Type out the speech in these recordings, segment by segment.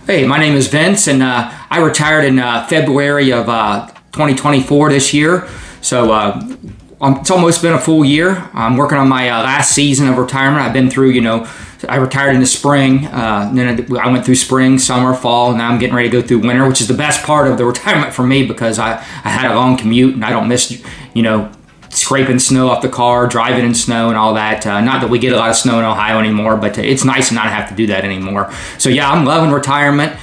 Hey, my name is Vince, and I retired in February of 2024 this year. So it's almost been a full year. I'm working on my last season of retirement. I've been through, I retired in the spring, then I went through spring, summer, fall, and now I'm getting ready to go through winter, which is the best part of the retirement for me because I had a long commute and I don't miss, scraping snow off the car, driving in snow and all that. Not that we get a lot of snow in Ohio anymore, but it's nice to not have to do that anymore. So yeah, I'm loving retirement.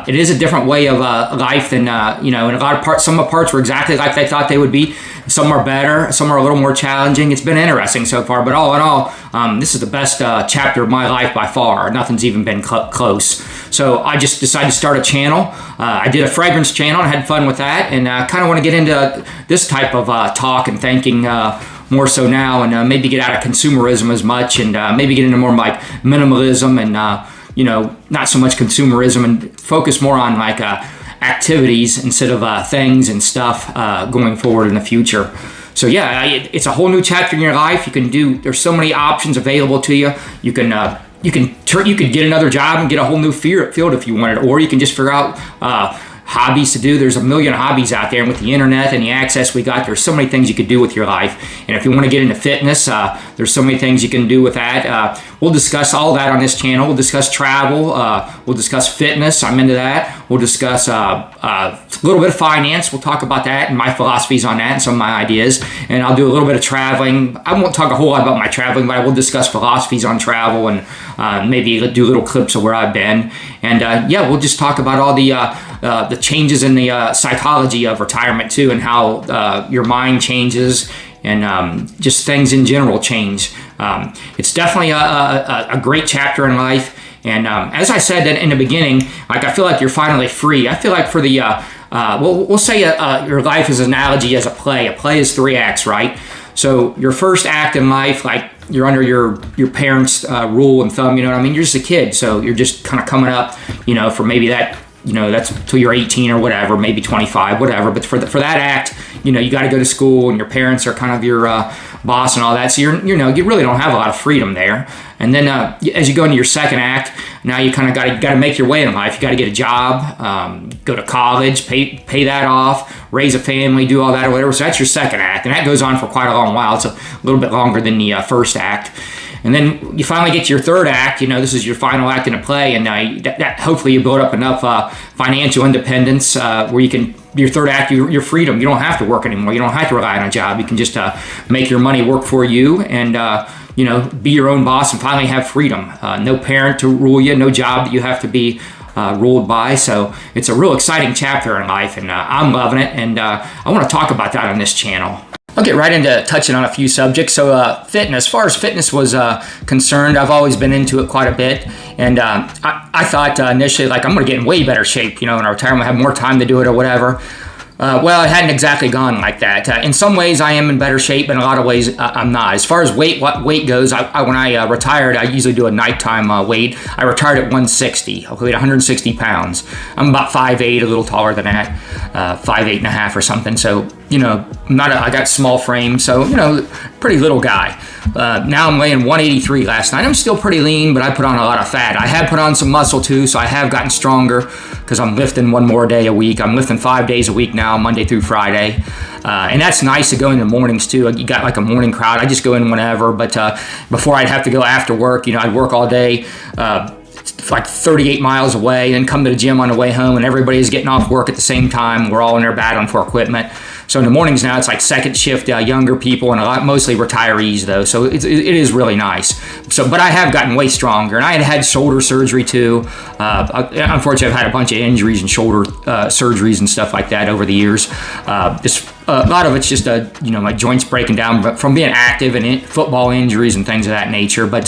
It is a different way of life than, in a lot of parts, some of the parts were exactly like they thought they would be. Some are better, some are a little more challenging. It's been interesting so far, but all in all, this is the best chapter of my life by far. Nothing's even been close. So I just decided to start a channel. I did a fragrance channel and had fun with that, and I kind of want to get into this type of talk and thinking more so now, and maybe get out of consumerism as much, and maybe get into more like minimalism and not so much consumerism, and focus more on like activities instead of things and stuff going forward in the future. So yeah, it's a whole new chapter in your life. There's so many options available to you. You could get another job and get a whole new field if you wanted, or you can just figure out hobbies to do. There's a million hobbies out there, and with the internet and the access we got, there's so many things you could do with your life. And if you want to get into fitness, there's so many things you can do with that. We'll discuss all that on this channel. We'll discuss travel. We'll discuss fitness. I'm into that. We'll discuss a little bit of finance. We'll talk about that and my philosophies on that and some of my ideas. And I'll do a little bit of traveling. I won't talk a whole lot about my traveling, but I will discuss philosophies on travel and maybe do little clips of where I've been. And we'll just talk about all the changes in the psychology of retirement too, and how your mind changes, and just things in general change. It's definitely a great chapter in life. And as I said in the beginning, I feel like you're finally free. I feel like for the, we'll say your life is an analogy as a play. A play is 3 acts, right? So your first act in life, like you're under your parents' rule and thumb, you know what I mean? You're just a kid, so you're just kind of coming up, for maybe that, that's until you're 18 or whatever, maybe 25, whatever. But for that act, you got to go to school, and your parents are kind of your boss and all that. So you really don't have a lot of freedom there. And then as you go into your second act, now you kind of got to make your way in life. You got to get a job, go to college, pay that off, raise a family, do all that or whatever. So that's your second act, and that goes on for quite a long while. It's a little bit longer than the first act. And then you finally get to your third act. This is your final act in a play, and that hopefully you build up enough financial independence where you can. Your third act, your freedom. You don't have to work anymore. You don't have to rely on a job. You can just make your money work for you, and be your own boss and finally have freedom. No parent to rule you, no job that you have to be ruled by. So it's a real exciting chapter in life, and I'm loving it. And I want to talk about that on this channel. I'll get right into touching on a few subjects. So fitness, as far as fitness was concerned, I've always been into it quite a bit. And I thought initially, I'm going to get in way better shape, in our retirement, have more time to do it or whatever. Well, it hadn't exactly gone like that. In some ways, I am in better shape, but in a lot of ways, I'm not. As far as what weight goes, when I retired, I usually do a nighttime weight. I retired at 160. I weighed 160 pounds. I'm about 5'8", a little taller than that, 5'8 and a half or something. So, I got small frame, so, pretty little guy. Now I'm weighing 183 last night. I'm still pretty lean, but I put on a lot of fat. I have put on some muscle too, so I have gotten stronger because I'm lifting one more day a week. I'm lifting 5 days a week now, Monday through Friday. And that's nice to go in the mornings too. You got like a morning crowd. I just go in whenever, but before I'd have to go after work, I'd work all day, like 38 miles away, and come to the gym on the way home, and everybody's getting off work at the same time. We're all in there battling for equipment. So in the mornings now, it's like second shift, younger people, and mostly retirees though. So it is really nice. But I have gotten way stronger, and I had shoulder surgery too. Unfortunately, I've had a bunch of injuries and shoulder surgeries and stuff like that over the years. A lot of it's just my joints breaking down from being active and football injuries and things of that nature. But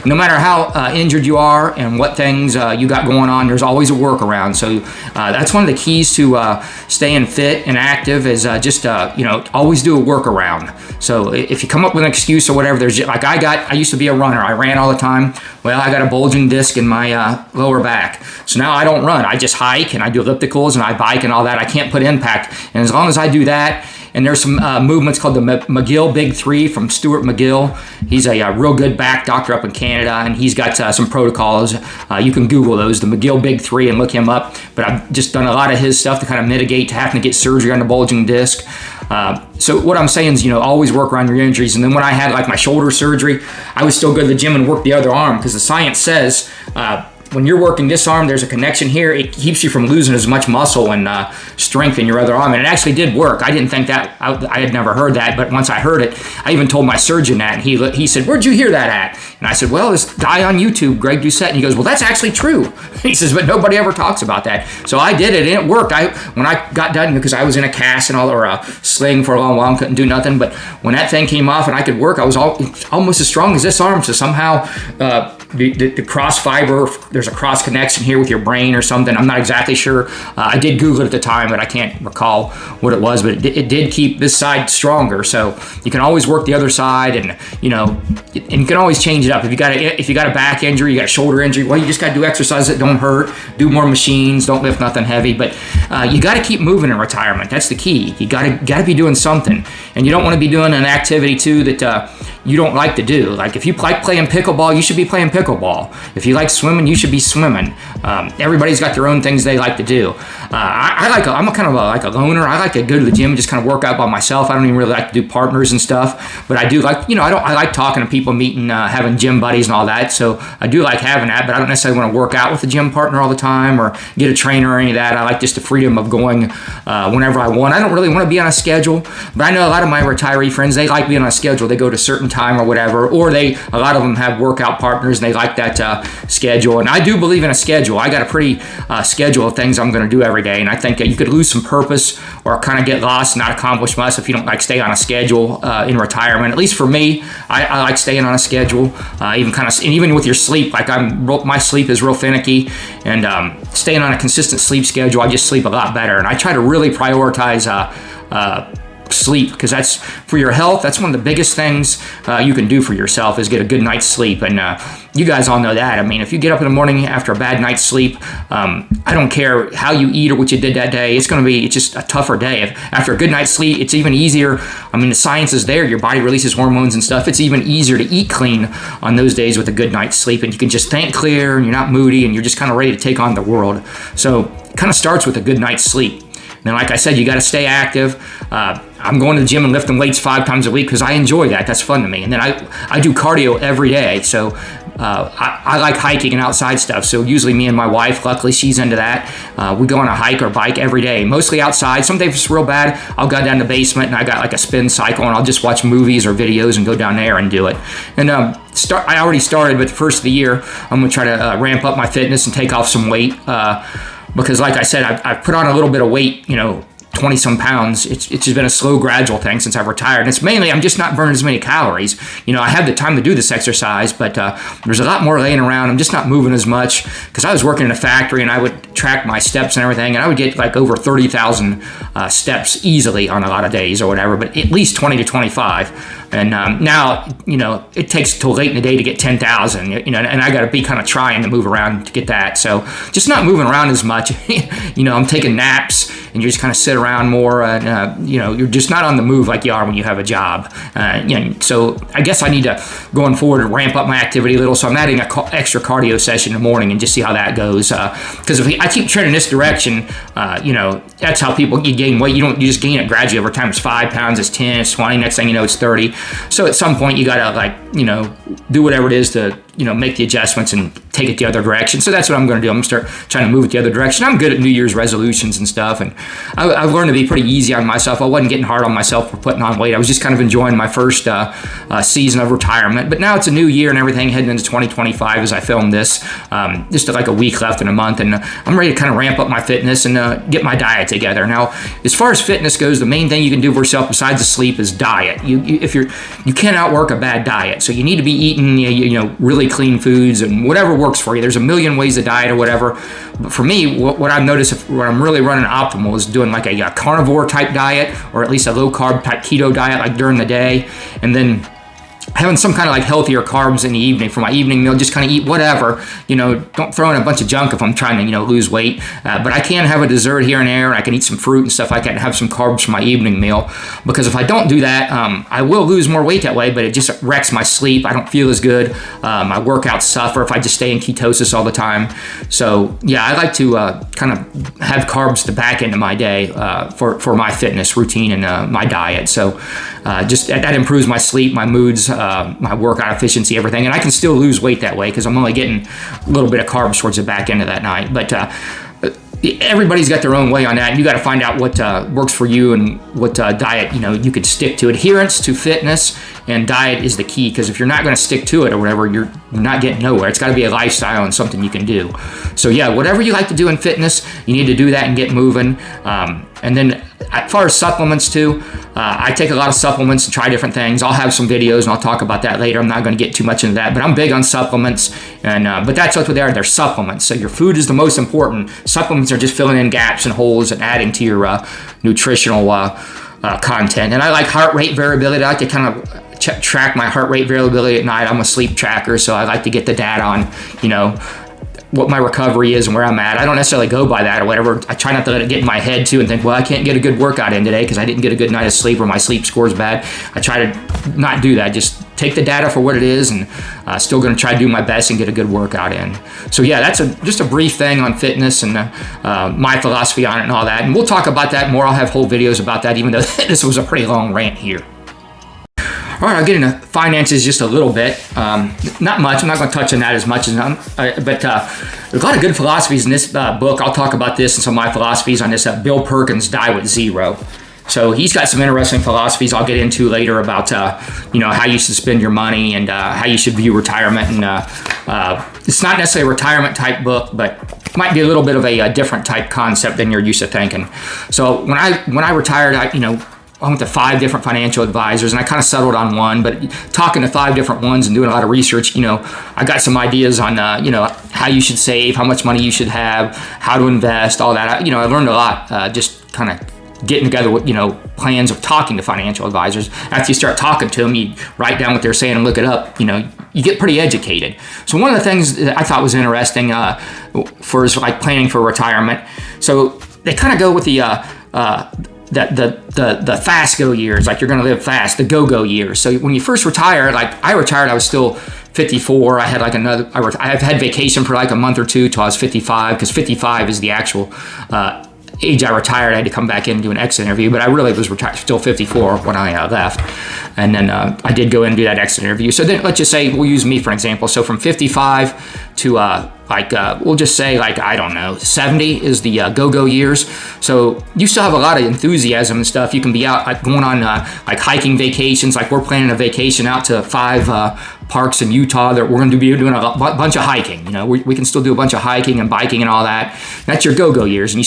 no matter how injured you are and what things you got going on, there's always a workaround. So that's one of the keys to staying fit and active is always do a workaround. So if you come up with an excuse or whatever, I used to be a runner. I ran all the time. Well, I got a bulging disc in my lower back. So now I don't run. I just hike and I do ellipticals and I bike and all that. I can't put impact. And as long as I do that And there's some movements called the McGill Big Three from Stuart McGill. He's a real good back doctor up in Canada, and he's got some protocols. You can Google those, the McGill Big Three, and look him up. But I've just done a lot of his stuff to kind of mitigate to having to get surgery on the bulging disc. So what I'm saying is, always work around your injuries. And then when I had like my shoulder surgery, I would still go to the gym and work the other arm, because the science says when you're working this arm, there's a connection here. It keeps you from losing as much muscle and strength in your other arm. And it actually did work. I didn't think that. I had never heard that. But once I heard it, I even told my surgeon that. And he said, "Where'd you hear that at?" And I said, "Well, this guy on YouTube, Greg Doucette." And he goes, "Well, that's actually true." He says, "But nobody ever talks about that." So I did it, and it worked. When I got done, because I was in a cast and or a sling for a long while, couldn't do nothing. But when that thing came off and I could work, I was almost as strong as this arm. So somehow the cross fiber, there's a cross connection here with your brain or something. I'm not exactly sure. I did Google it at the time, but I can't recall what it was. But it did keep this side stronger. So you can always work the other side, and and you can always change it up. If you got a back injury, you got a shoulder injury, well, you just got to do exercises that don't hurt, do more machines, don't lift nothing heavy. But you got to keep moving in retirement. That's the key. You got to be doing something, and you don't want to be doing an activity too that you don't like to do. Like if you like playing pickleball, you should be playing pickleball. If you like swimming, you should be swimming. Everybody's got their own things they like to do. I'm like a loner. I like to go to the gym and just kind of work out by myself. I don't even really like to do partners and stuff, but I do like, I like talking to people, meeting, having gym buddies and all that. So I do like having that, but I don't necessarily want to work out with a gym partner all the time or get a trainer or any of that. I like just the freedom of going whenever I want. I don't really want to be on a schedule, but I know a lot of my retiree friends, they like being on a schedule. They go to a certain time or whatever, or a lot of them have workout partners and they like that schedule. And I do believe in a schedule. I got a pretty schedule of things I'm going to do every day, and I think you could lose some purpose or kind of get lost and not accomplish much if you don't stay on a schedule in retirement. At least for me, I like staying on a schedule, even with your sleep. My sleep is real finicky, and staying on a consistent sleep schedule, I just sleep a lot better, and I try to really prioritize sleep, because that's for your health. That's one of the biggest things you can do for yourself is get a good night's sleep. And you guys all know that. I mean, if you get up in the morning after a bad night's sleep, I don't care how you eat or what you did that day, it's just a tougher day. After a good night's sleep, it's even easier. I mean, the science is there. Your body releases hormones and stuff. It's even easier to eat clean on those days with a good night's sleep, and you can just think clear, and you're not moody, and you're just kind of ready to take on the world. So it kind of starts with a good night's sleep. And then, like I said, you got to stay active. I'm going to the gym and lifting weights 5 times a week because I enjoy that. That's fun to me. And then I do cardio every day. So I like hiking and outside stuff. So usually me and my wife, luckily she's into that. We go on a hike or bike every day, mostly outside. Some days if it's real bad, I'll go down the basement and I got like a spin cycle and I'll just watch movies or videos and go down there and do it. And I already started, but the first of the year, I'm going to try to ramp up my fitness and take off some weight. Because like I said, I've put on a little bit of weight, 20 some pounds. It's just been a slow, gradual thing since I've retired. And it's mainly, I'm just not burning as many calories. I have the time to do this exercise, but there's a lot more laying around. I'm just not moving as much because I was working in a factory and I would track my steps and everything. And I would get like over 30,000 steps easily on a lot of days or whatever, but at least 20 to 25. And now, it takes till late in the day to get 10,000, and I got to be kind of trying to move around to get that. So just not moving around as much. I'm taking naps and you just kind of sit around more. And, you're just not on the move like you are when you have a job. So I guess I need to, going forward, ramp up my activity a little. So I'm adding an extra cardio session in the morning and just see how that goes. Because if I keep trending this direction, that's how you gain weight. You just gain it gradually over time. It's 5 pounds, it's 10, it's 20. Next thing you know, it's 30. So at some point you gotta do whatever it is to make the adjustments and take it the other direction. So that's what I'm going to do. I'm going to start trying to move it the other direction. I'm good at New Year's resolutions and stuff, and I've learned to be pretty easy on myself. I wasn't getting hard on myself for putting on weight. I was just kind of enjoying my first season of retirement. But now it's a new year and everything, heading into 2025 as I film this. Just like a week left in a month, and I'm ready to kind of ramp up my fitness and get my diet together. Now, as far as fitness goes, the main thing you can do for yourself besides the sleep is diet. You can't outwork a bad diet, so you need to be eating really clean foods and whatever works for you. There's a million ways to diet or whatever. But for me, what I've noticed when I'm really running optimal is doing like a carnivore type diet, or at least a low carb type keto diet like during the day, and then having some kind of like healthier carbs in the evening for my evening meal, just kind of eat whatever, don't throw in a bunch of junk if I'm trying to, lose weight. But I can have a dessert here and there, and I can eat some fruit and stuff like that and have some carbs for my evening meal. Because if I don't do that, I will lose more weight that way, but it just wrecks my sleep. I don't feel as good. My workouts suffer if I just stay in ketosis all the time. So yeah, I like to kind of have carbs the back end of my day for my fitness routine and my diet. So just that improves my sleep, my moods, my workout efficiency, everything. And I can still lose weight that way because I'm only getting a little bit of carbs towards the back end of that night. But everybody's got their own way on that, and you got to find out what works for you and what diet you could stick to. Adherence to fitness and diet is the key, because if you're not going to stick to it or whatever, you're not getting nowhere. It's got to be a lifestyle and something you can do. So yeah, whatever you like to do in fitness, you need to do that and get moving. And then as far as supplements too, I take a lot of supplements and try different things. I'll have some videos and I'll talk about that later. I'm not going to get too much into that, but I'm big on supplements. And but that's what they are. They're supplements. So your food is the most important. Supplements are just filling in gaps and holes and adding to your nutritional content. And I like heart rate variability. I like to kind of track my heart rate variability at night. I'm a sleep tracker, so I like to get the data on, what my recovery is and where I'm at. I don't necessarily go by that or whatever. I try not to let it get in my head too and think, well, I can't get a good workout in today because I didn't get a good night of sleep or my sleep score is bad. I try to not do that. Just take the data for what it is, and still going to try to do my best and get a good workout in. So yeah, that's just a brief thing on fitness and my philosophy on it and all that. And we'll talk about that more. I'll have whole videos about that, even though this was a pretty long rant here. All right, I'll get into finances just a little bit. Not much. I'm not going to touch on that as much as but there's a lot of good philosophies in this book. I'll talk about this and some of my philosophies on this. Bill Perkins, Die with Zero. So he's got some interesting philosophies I'll get into later about how you should spend your money and how you should view retirement. And it's not necessarily a retirement type book, but it might be a little bit of a different type concept than you're used to thinking. So when I retired, I went to 5 different financial advisors, and I kind of settled on one. But talking to 5 different ones and doing a lot of research, I got some ideas on how you should save, how much money you should have, how to invest, all that. I learned a lot just kind of getting together with plans of talking to financial advisors. After you start talking to them, you write down what they're saying and look it up. You get pretty educated. So one of the things that I thought was interesting for like planning for retirement. So they kind of go with the fast go years, like you're going to live fast, the go years. So when you first retire, like I retired, I was still 54. I had like I've had vacation for like a month or two till I was 55, because 55 is the actual age I retired. I had to come back in and do an exit interview, but I really was still 54 when I left. And then I did go in and do that exit interview. So then let's just say, we'll use me for example. So from 55 to we'll just say I don't know, 70 is the go years. So you still have a lot of enthusiasm and stuff. You can be out going on hiking vacations. Like we're planning a vacation out to 5 parks in Utah that we're going to be doing a bunch of hiking. We can still do a bunch of hiking and biking and all that. That's your go years. And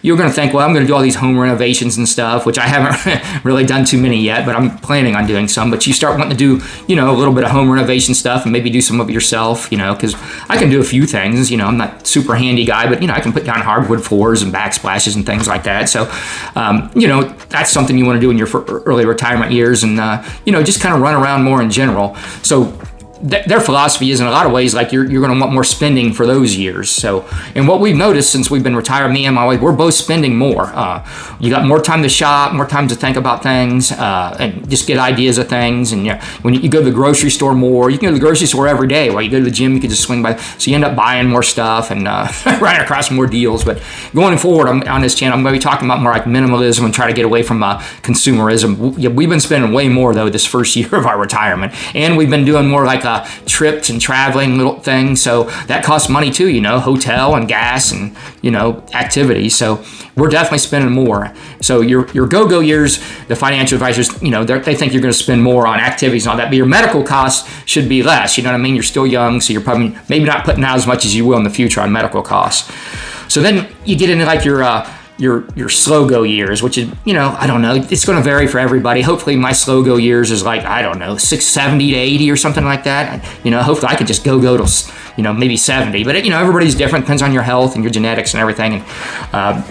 you're going to think, well, I'm going to do all these home renovations and stuff, which I haven't really done too many yet, but I'm planning on doing some. But you start wanting to do, a little bit of home renovation stuff and maybe do some of it yourself, because I can do a few things. I'm not a super handy guy, but I can put down hardwood floors and backsplashes and things like that. So, that's something you want to do in your early retirement years, and just kind of run around more in general. So their philosophy is in a lot of ways like you're going to want more spending for those years. So, and what we've noticed since we've been retired, me and my wife, we're both spending more. You got more time to shop, more time to think about things, and just get ideas of things. And when you go to the grocery store more, you can go to the grocery store every day. While you go to the gym, you can just swing by. So you end up buying more stuff and running across more deals. But going forward on this channel, I'm going to be talking about more like minimalism and try to get away from consumerism. We've been spending way more though this first year of our retirement, and we've been doing more like trips and traveling little things. So that costs money too, hotel and gas and, activities. So we're definitely spending more. So your go years, the financial advisors, they think you're going to spend more on activities and all that, but your medical costs should be less. You know what I mean? You're still young, so you're probably maybe not putting out as much as you will in the future on medical costs. So then you get into like your slow go years, which is, I don't know, it's going to vary for everybody. Hopefully my slow go years is like, I don't know, 70 to 80 or something like that. Hopefully I could just go to, maybe 70, but everybody's different. Depends on your health and your genetics and everything. And,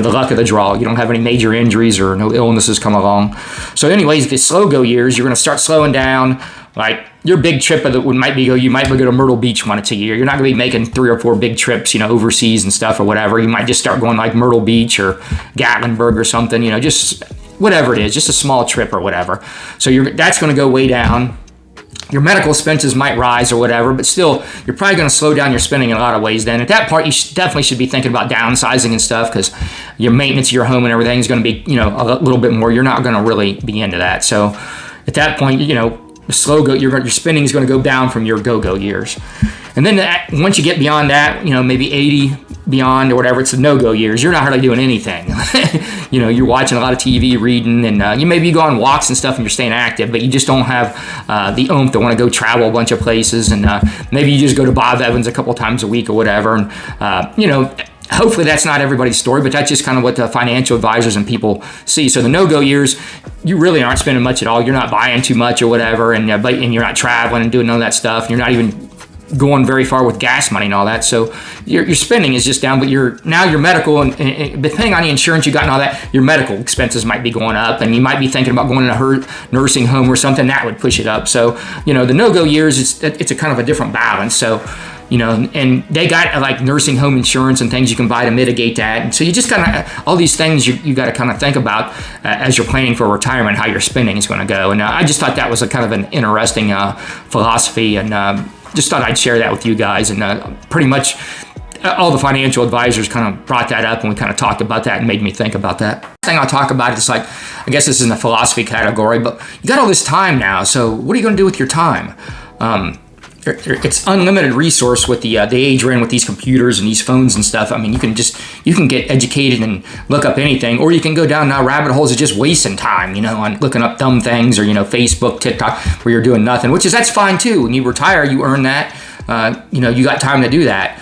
the luck of the draw, you don't have any major injuries or no illnesses come along. So anyways, the slow go years, you're going to start slowing down. Like your big trip of the might be you might go to Myrtle Beach once a year. You're not going to be making 3 or 4 big trips, overseas and stuff or whatever. You might just start going like Myrtle Beach or Gatlinburg or something, just whatever it is, just a small trip or whatever. So that's going to go way down. Your medical expenses might rise or whatever, but still, you're probably going to slow down your spending in a lot of ways then. At that part, you definitely should be thinking about downsizing and stuff, because your maintenance of your home and everything is going to be, a little bit more. You're not going to really be into that. So at that point, your spending is going to go down from your go-go years. And then once you get beyond that, maybe 80 beyond or whatever, it's the no-go years. You're not hardly doing anything. You're watching a lot of TV, reading, and you maybe go on walks and stuff and you're staying active, but you just don't have the oomph to want to go travel a bunch of places. And maybe you just go to Bob Evans a couple times a week or whatever. And, hopefully that's not everybody's story, but that's just kind of what the financial advisors and people see. So the no-go years, you really aren't spending much at all. You're not buying too much or whatever, and you're not traveling and doing all that stuff. You're not even going very far with gas money and all that. So your spending is just down, but your medical and depending on the insurance you got and all that, your medical expenses might be going up, and you might be thinking about going to a nursing home or something that would push it up. So, the no-go years, it's a kind of a different balance. So, and they got like nursing home insurance and things you can buy to mitigate that. And so you just kind of, all these things you got to kind of think about as you're planning for retirement, how your spending is going to go. And I just thought that was a kind of an interesting philosophy, and just thought I'd share that with you guys. And pretty much all the financial advisors kind of brought that up, and we kind of talked about that and made me think about that. The thing I'll talk about is like, I guess this is in the philosophy category, but you got all this time now. So what are you going to do with your time? It's unlimited resource with the age we're in with these computers and these phones and stuff. I mean, you can get educated and look up anything, or you can go down now rabbit holes of just wasting time, on looking up dumb things, or, Facebook, TikTok, where you're doing nothing, that's fine too. When you retire, you earn that, you got time to do that.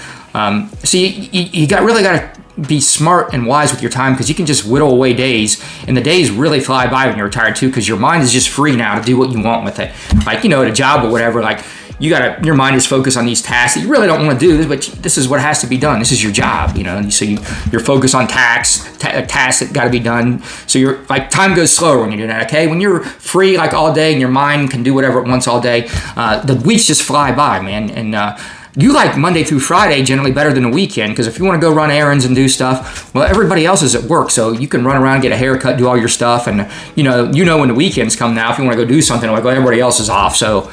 So you really got to be smart and wise with your time, because you can just whittle away days, and the days really fly by when you're retired too, because your mind is just free now to do what you want with it. Like, at a job or whatever, like, your mind is focused on these tasks that you really don't want to do, but this is what has to be done. This is your job, and so you're focused on tasks that got to be done. So you're like, time goes slower when you're doing that. Okay, when you're free like all day and your mind can do whatever it wants all day, the weeks just fly by, man. And you like Monday through Friday generally better than the weekend, because if you want to go run errands and do stuff, well, everybody else is at work, so you can run around, get a haircut, do all your stuff, and when the weekends come now, if you want to go do something, like, well, everybody else is off, so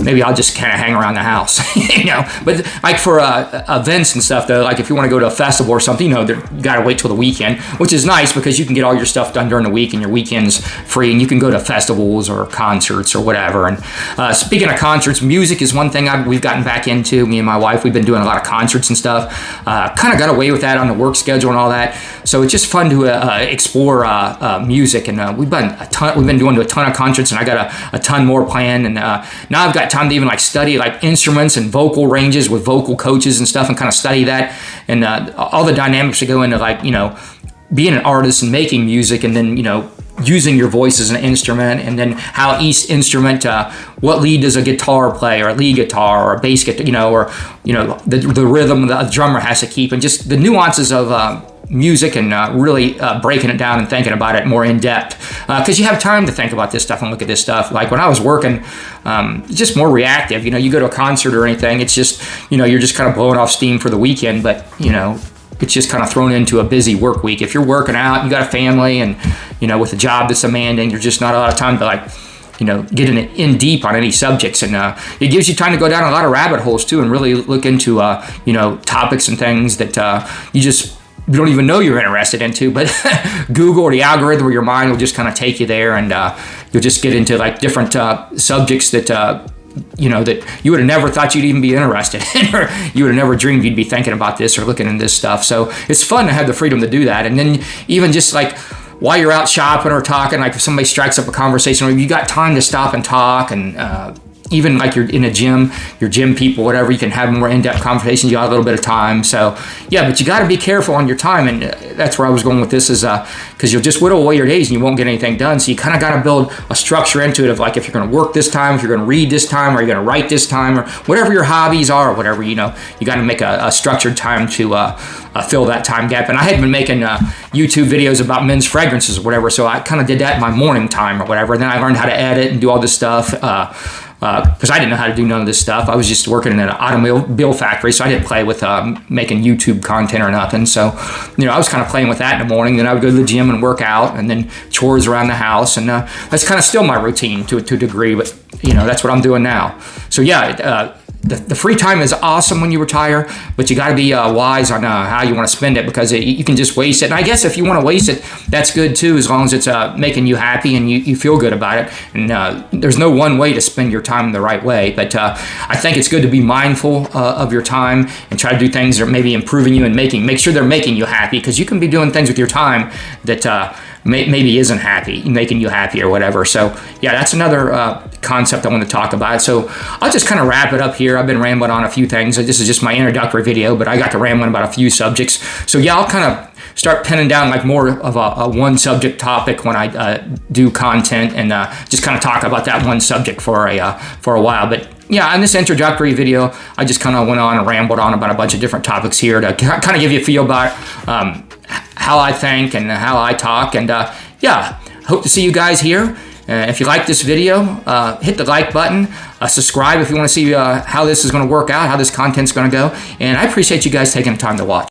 maybe I'll just kind of hang around the house, But like for events and stuff, though, like if you want to go to a festival or something, you got to wait till the weekend, which is nice because you can get all your stuff done during the week and your weekend's free, and you can go to festivals or concerts or whatever. And speaking of concerts, music is one thing we've gotten back into. Me and my wife, we've been doing a lot of concerts and stuff. Kind of got away with that on the work schedule and all that. So it's just fun to explore music, and we've been doing a ton of concerts, and I got a ton more planned. And now I've got time to even like study like instruments and vocal ranges with vocal coaches and stuff, and kind of study that, and all the dynamics that go into like being an artist and making music, and then using your voice as an instrument, and then how each instrument, what lead does a guitar play, or a lead guitar, or a bass guitar, or the rhythm the drummer has to keep, and just the nuances of music, and really breaking it down and thinking about it more in depth, because you have time to think about this stuff and look at this stuff. Like when I was working, just more reactive. You go to a concert or anything, it's just you're just kind of blowing off steam for the weekend, but it's just kind of thrown into a busy work week. If you're working out, you got a family, and with a job that's demanding, you're just not a lot of time to like get in deep on any subjects, and it gives you time to go down a lot of rabbit holes too, and really look into topics and things that you don't even know you're interested into, but Google or the algorithm or your mind will just kind of take you there, and you'll just get into like different subjects that that you would have never thought you'd even be interested in, or you would have never dreamed you'd be thinking about this or looking into this stuff. So it's fun to have the freedom to do that. And then even just like while you're out shopping or talking, like if somebody strikes up a conversation, or you got time to stop and talk, and even like you're in a gym, your gym people, whatever, you can have more in-depth conversations. You got a little bit of time. So yeah, but you got to be careful on your time. And that's where I was going with this, is because you'll just whittle away your days and you won't get anything done. So you kind of got to build a structure into it of like, if you're going to work this time, if you're going to read this time, or you're going to write this time, or whatever your hobbies are, or whatever, you got to make a structured time to fill that time gap. And I had been making YouTube videos about men's fragrances or whatever. So I kind of did that in my morning time or whatever. And then I learned how to edit and do all this stuff. because I didn't know how to do none of this stuff. I was just working in an automobile factory, so I didn't play with making YouTube content or nothing. So, I was kind of playing with that in the morning. Then I would go to the gym and work out, and then chores around the house, and that's kind of still my routine to a degree. But that's what I'm doing now. So yeah. The free time is awesome when you retire, but you got to be wise on how you want to spend it, because you can just waste it. And I guess if you want to waste it, that's good too, as long as it's making you happy and you feel good about it. And there's no one way to spend your time the right way, but I think it's good to be mindful of your time and try to do things that are maybe improving you and make sure they're making you happy, because you can be doing things with your time that maybe isn't making you happy or whatever. So yeah, that's another concept I want to talk about. So I'll just kind of wrap it up here. I've been rambling on a few things. This is just my introductory video, but I got to rambling about a few subjects. So yeah, I'll kind of start pinning down like more of a one subject topic when I do content, and just kind of talk about that one subject for a while. But yeah, in this introductory video, I just kind of went on and rambled on about a bunch of different topics here to kind of give you a feel about how I think and how I talk. And yeah, hope to see you guys here. If you like this video, hit the like button, subscribe if you want to see how this is going to work out, how this content's going to go. And I appreciate you guys taking the time to watch.